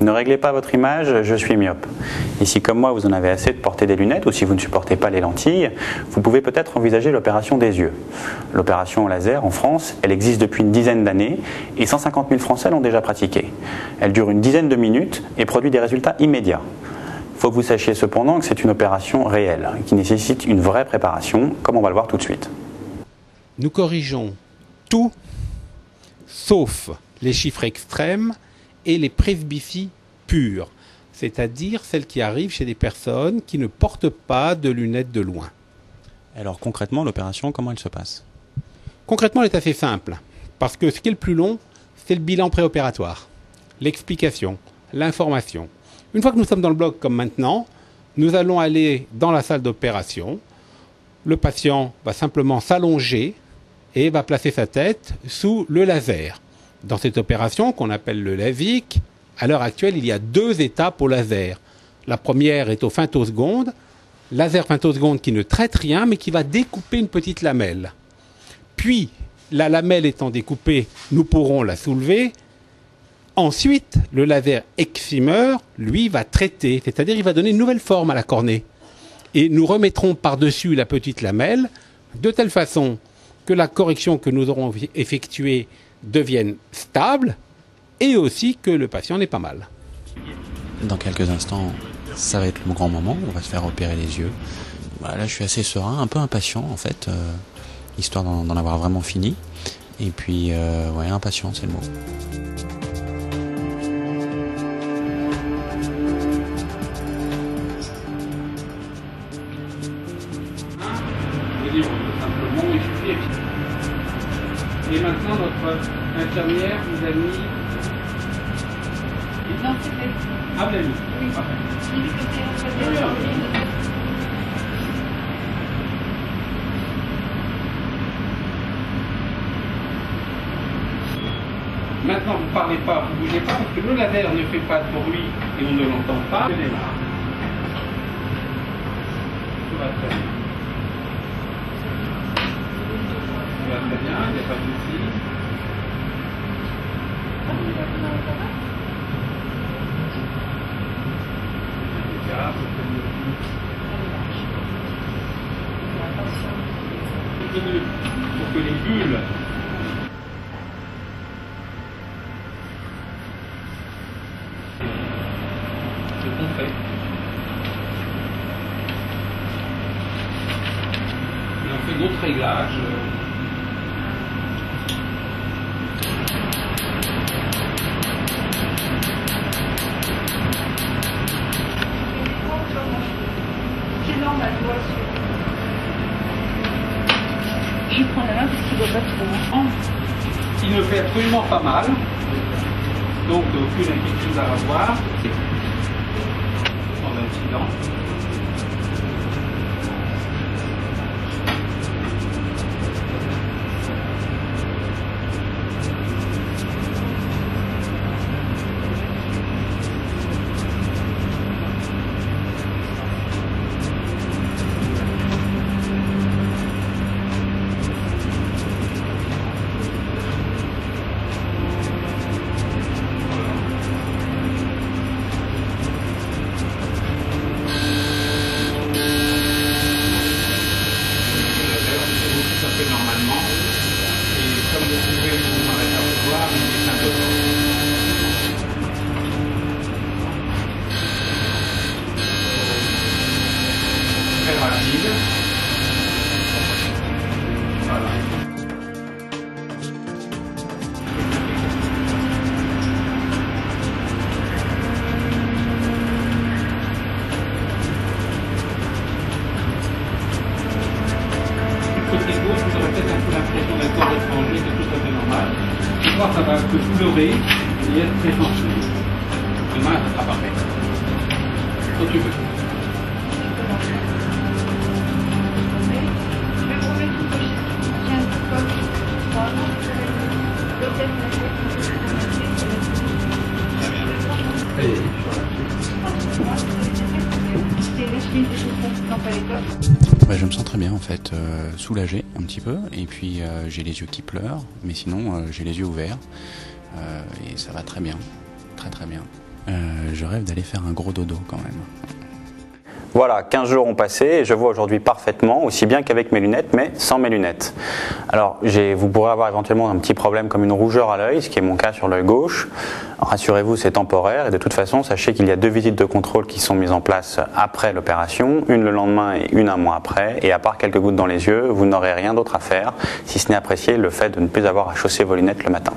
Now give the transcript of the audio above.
Ne réglez pas votre image, je suis myope. Et si comme moi vous en avez assez de porter des lunettes, ou si vous ne supportez pas les lentilles, vous pouvez peut-être envisager l'opération des yeux. L'opération au laser en France, elle existe depuis une dizaine d'années et 150 000 Français l'ont déjà pratiquée. Elle dure une dizaine de minutes et produit des résultats immédiats. Il faut que vous sachiez cependant que c'est une opération réelle, qui nécessite une vraie préparation, comme on va le voir tout de suite. Nous corrigeons tout, sauf les chiffres extrêmes et les presbyties pures, c'est-à-dire celles qui arrivent chez des personnes qui ne portent pas de lunettes de loin. Alors concrètement, l'opération, comment elle se passe? Concrètement, elle est assez simple, parce que ce qui est le plus long, c'est le bilan préopératoire, l'explication, l'information. Une fois que nous sommes dans le bloc comme maintenant, nous allons aller dans la salle d'opération. Le patient va simplement s'allonger et va placer sa tête sous le laser. Dans cette opération qu'on appelle le LASIK, à l'heure actuelle, il y a 2 étapes au laser. La première est au femtoseconde, laser femtoseconde qui ne traite rien mais qui va découper une petite lamelle. Puis, la lamelle étant découpée, nous pourrons la soulever. Ensuite, le laser excimer, lui, va traiter, c'est-à-dire il va donner une nouvelle forme à la cornée. Et nous remettrons par-dessus la petite lamelle, de telle façon que la correction que nous aurons effectuée devienne stable, et aussi que le patient n'ait pas mal. Dans quelques instants, ça va être le grand moment, on va se faire opérer les yeux. Là, je suis assez serein, un peu impatient en fait, histoire d'en avoir vraiment fini. Et puis, ouais, impatient, c'est le mot. Simplement, il suffit. Et maintenant, notre infirmière nous a mis... Non, c'est fait. Ah, vous l'avez mis. Oui. Parfait. Il dit que c'est un Maintenant, vous ne parlez pas, vous ne bougez pas, parce que le laser ne fait pas de bruit et on ne l'entend pas. Je démarre. Tout va très bien. Tout va très bien, il n'y a pas de souci. Pour que les bulles ce qu'on fait. Et on fait d'autres réglages. C'est normal, moi aussi. Je prends la main parce qu'il ne doit pas trop. Il ne fait absolument pas mal, donc aucune inquiétude à avoir. Sans incident. Normalement, et comme vous pouvez vous en apercevoir, il est un peu très rapide. Voilà. Côté gauche, vous aurez peut-être un peu l'impression d'un corps étranger, c'est tout à fait normal. Ce soir, ça va un peu pleurer et être très sensible. Demain, ça sera parfait. Quand tu veux. Je vais vous remettre une pochette. Tiens, Je me sens très bien en fait, soulagé un petit peu, et puis j'ai les yeux qui pleurent, mais sinon j'ai les yeux ouverts, et ça va très bien, très très bien. Je rêve d'aller faire un gros dodo quand même. Voilà, 15 jours ont passé et je vois aujourd'hui parfaitement, aussi bien qu'avec mes lunettes, mais sans mes lunettes. Alors, vous pourrez avoir éventuellement un petit problème comme une rougeur à l'œil, ce qui est mon cas sur l'œil gauche. Rassurez-vous, c'est temporaire et de toute façon, sachez qu'il y a 2 visites de contrôle qui sont mises en place après l'opération, une le lendemain et une un mois après. Et à part quelques gouttes dans les yeux, vous n'aurez rien d'autre à faire, si ce n'est apprécier le fait de ne plus avoir à chausser vos lunettes le matin.